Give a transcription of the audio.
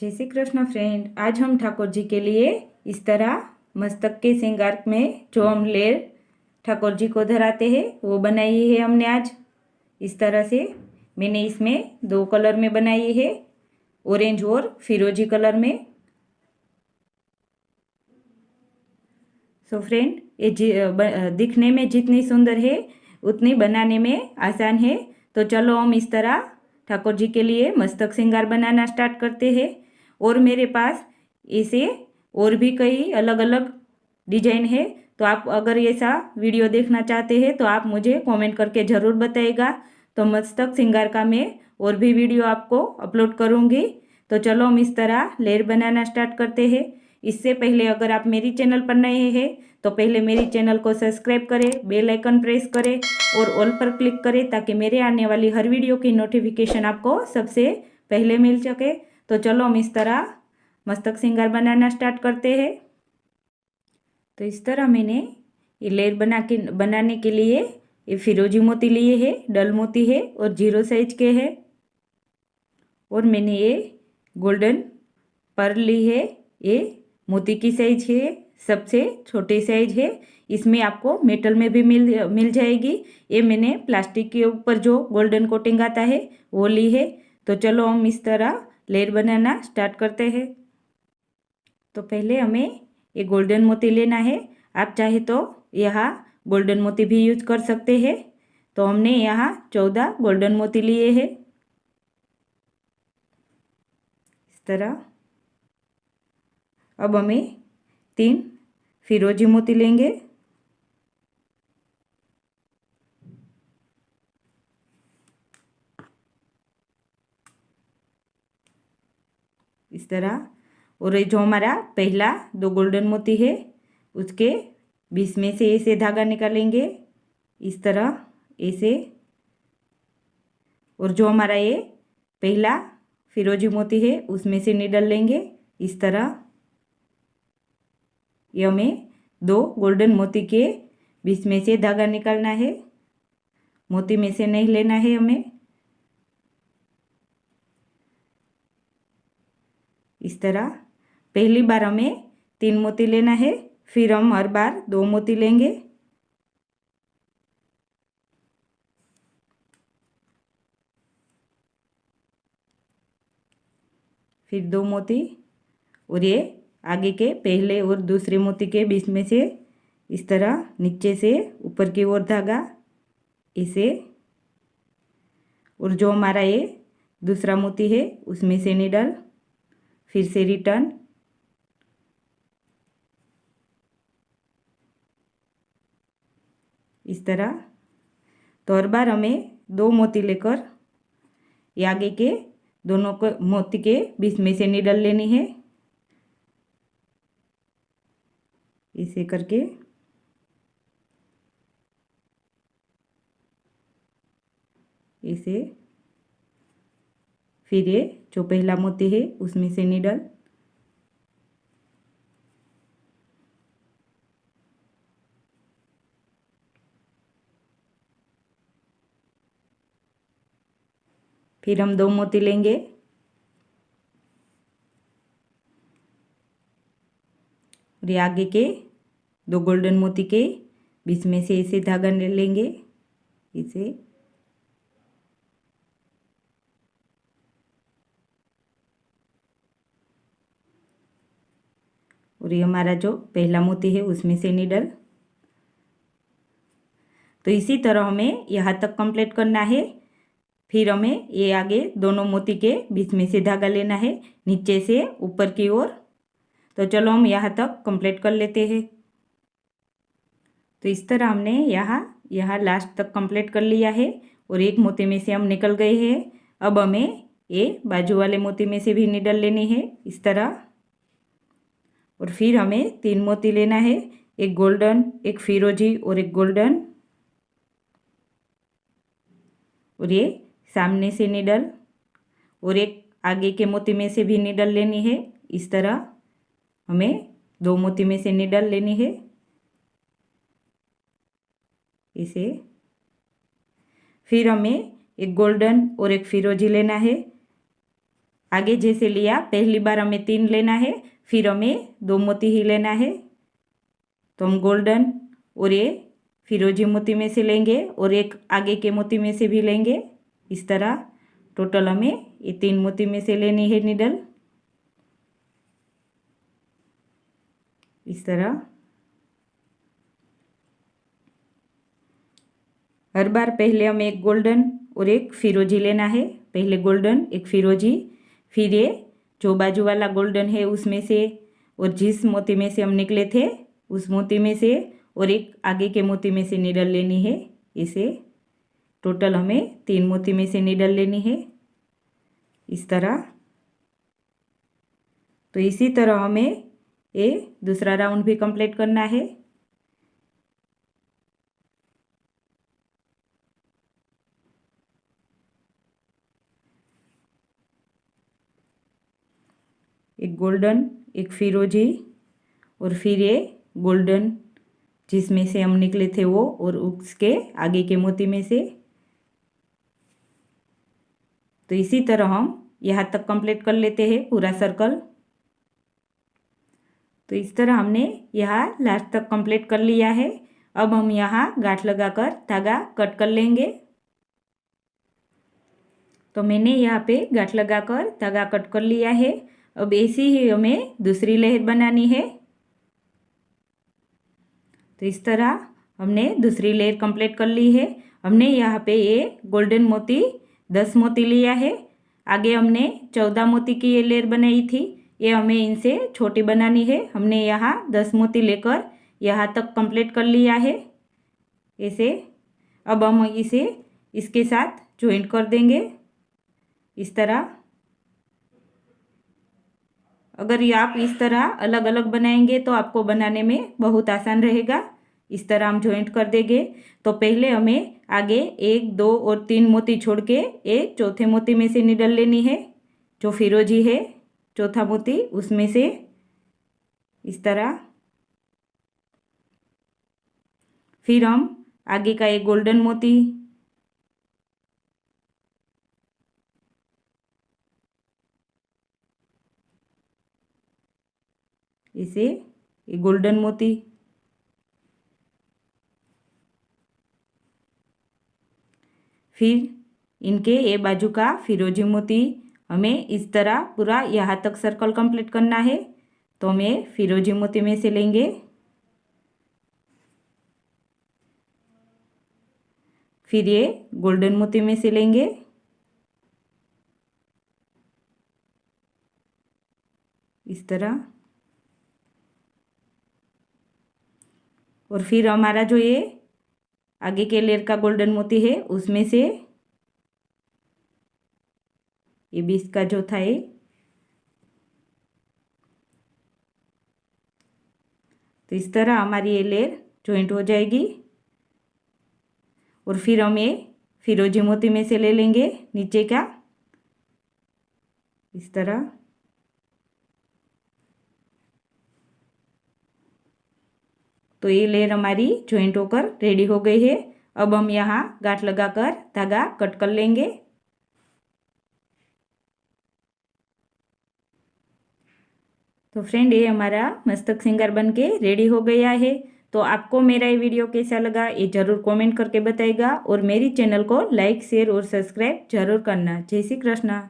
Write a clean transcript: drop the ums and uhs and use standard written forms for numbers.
जय श्री कृष्ण फ्रेंड। आज हम ठाकुर जी के लिए इस तरह मस्तक के श्रृंगार में जो हम लेर ठाकुर जी को धराते हैं वो बनाई है हमने आज इस तरह से। मैंने इसमें 2 कलर में बनाई है, ऑरेंज और फिरोजी कलर में। सो फ्रेंड, ये दिखने में जितनी सुंदर है उतनी बनाने में आसान है। तो चलो हम इस तरह ठाकुर जी के लिए मस्तक श्रृंगार बनाना स्टार्ट करते हैं। और मेरे पास ऐसे और भी कई अलग अलग डिजाइन है, तो आप अगर ऐसा वीडियो देखना चाहते हैं तो आप मुझे कमेंट करके ज़रूर बताइएगा। तो मस्तक श्रृंगार का मैं और भी वीडियो आपको अपलोड करूँगी। तो चलो हम इस तरह लेयर बनाना स्टार्ट करते हैं। इससे पहले अगर आप मेरी चैनल पर नए हैं तो पहले मेरी चैनल को सब्सक्राइब करें, बेल आइकन प्रेस करें और ऑल पर क्लिक करें ताकि मेरे आने वाली हर वीडियो की नोटिफिकेशन आपको सबसे पहले मिल सके। तो चलो हम इस तरह मस्तक श्रृंगार बनाना स्टार्ट करते हैं। तो इस तरह मैंने ये लेयर बनाने के लिए ये फिरोजी मोती लिए है, डल मोती है और 0 साइज के है। और मैंने ये गोल्डन पर्ल ली है, ये मोती की साइज है, सबसे छोटी साइज है। इसमें आपको मेटल में भी मिल जाएगी। ये मैंने प्लास्टिक के ऊपर जो गोल्डन कोटिंग आता है वो ली है। तो चलो हम इस तरह लेयर बनाना स्टार्ट करते हैं। तो पहले हमें ये गोल्डन मोती लेना है। आप चाहे तो यहाँ गोल्डन मोती भी यूज कर सकते हैं। तो हमने यहाँ 14 गोल्डन मोती लिए हैं इस तरह। अब हमें 3 फिरोजी मोती लेंगे। इस तरह। और ये जो हमारा पहला 2 गोल्डन मोती है उसके बीच में से ऐसे धागा निकालेंगे इस तरह ऐसे। और जो हमारा ये पहला फिरोजी मोती है उसमें से निडल लेंगे इस तरह। ये हमें 2 गोल्डन मोती के बीच में से धागा निकालना है, मोती में से नहीं लेना है हमें। इस तरह पहली बार हमें 3 मोती लेना है, फिर हम हर बार 2 मोती लेंगे। फिर 2 मोती और ये आगे के पहले और दूसरे मोती के बीच में से इस तरह नीचे से ऊपर की ओर धागा इसे। और जो हमारा ये दूसरा मोती है उसमें से निडल, फिर से रिटर्न। इस तरह। तो हर बार हमें 2 मोती लेकर ये आगे के दोनों को मोती के बीच में से निडल लेनी है इसे करके। इसे फिर ये जो पहला मोती है उसमें से निडल। फिर हम 2 मोती लेंगे और ये आगे के 2 गोल्डन मोती के बीच में से ऐसे धागा लेंगे इसे। और ये हमारा जो पहला मोती है उसमें से निडल। तो इसी तरह हमें यहाँ तक कंप्लीट करना है। फिर हमें ये आगे दोनों मोती के बीच में से धागा लेना है नीचे से ऊपर की ओर। तो चलो हम यहाँ तक कंप्लीट कर लेते हैं। तो इस तरह हमने यहाँ लास्ट तक कंप्लीट कर लिया है और एक मोती में से हम निकल गए हैं। अब हमें ये बाजू वाले मोती में से भी निडल लेनी है इस तरह। और फिर हमें 3 मोती लेना है, एक गोल्डन, एक फिरोजी और एक गोल्डन। और ये सामने से निडल और एक आगे के मोती में से भी निडल लेनी है इस तरह। हमें 2 मोती में से निडल लेनी है इसे। फिर हमें एक गोल्डन और एक फिरोजी लेना है आगे जैसे लिया, पहली बार हमें 3 लेना है, फिर हमें 2 मोती ही लेना है। तो हम गोल्डन और ये फिरोजी मोती में से लेंगे और एक आगे के मोती में से भी लेंगे। इस तरह टोटल हमें ये 3 मोती में से लेनी है नीडल। इस तरह हर बार पहले हमें एक गोल्डन और एक फिरोजी लेना है। पहले गोल्डन, एक फिरोजी, फिर ये जो बाजू वाला गोल्डन है उसमें से और जिस मोती में से हम निकले थे उस मोती में से और एक आगे के मोती में से नीडल लेनी है। इसे टोटल हमें 3 मोती में से नीडल लेनी है इस तरह। तो इसी तरह हमें ये दूसरा राउंड भी कंप्लीट करना है। एक गोल्डन, एक फिरोजी और फिर ये गोल्डन जिसमें से हम निकले थे वो और उसके आगे के मोती में से। तो इसी तरह हम यहाँ तक कंप्लीट कर लेते हैं पूरा सर्कल। तो इस तरह हमने यहाँ लास्ट तक कंप्लीट कर लिया है। अब हम यहाँ गांठ लगाकर धागा कट कर लेंगे। तो मैंने यहाँ पे गांठ लगाकर धागा कट कर लिया है। अब ऐसी ही हमें दूसरी लेयर बनानी है। तो इस तरह हमने दूसरी लेयर कंप्लीट कर ली है। हमने यहाँ पे ये गोल्डन मोती 10 मोती लिया है। आगे हमने 14 मोती की ये लेयर बनाई थी, ये हमें इनसे छोटी बनानी है। हमने यहाँ 10 मोती लेकर यहाँ तक कंप्लीट कर लिया है ऐसे। अब हम इसे इसके साथ ज्वाइंट कर देंगे इस तरह। अगर ये आप इस तरह अलग अलग बनाएंगे तो आपको बनाने में बहुत आसान रहेगा। इस तरह हम ज्वाइंट कर देंगे। तो पहले हमें आगे 1, 2 और 3 मोती छोड़ के एक चौथे मोती में से नीडल लेनी है। जो फिरोजी है चौथा मोती उसमें से इस तरह। फिर हम आगे का एक गोल्डन मोती, इसे एक गोल्डन मोती, फिर इनके ये बाजू का फिरोजी मोती। हमें इस तरह पूरा यहाँ तक सर्कल कंप्लीट करना है। तो हमें फिरोजी मोती में से लेंगे, फिर ये गोल्डन मोती में से लेंगे इस तरह। और फिर हमारा जो ये आगे के लेयर का गोल्डन मोती है उसमें से ये 20 का जो था ये, तो इस तरह हमारी ये लेयर ज्वाइंट हो जाएगी। और फिर हम ये फिरोजी मोती में से ले लेंगे नीचे का इस तरह। तो ये लेयर हमारी ज्वाइंट होकर रेडी हो गई है। अब हम यहाँ गांठ लगाकर धागा कट कर लेंगे। तो फ्रेंड ये हमारा मस्तक श्रृंगार बनके रेडी हो गया है। तो आपको मेरा ये वीडियो कैसा लगा ये ज़रूर कमेंट करके बताइएगा और मेरी चैनल को लाइक, शेयर और सब्सक्राइब जरूर करना। जय श्री कृष्ण।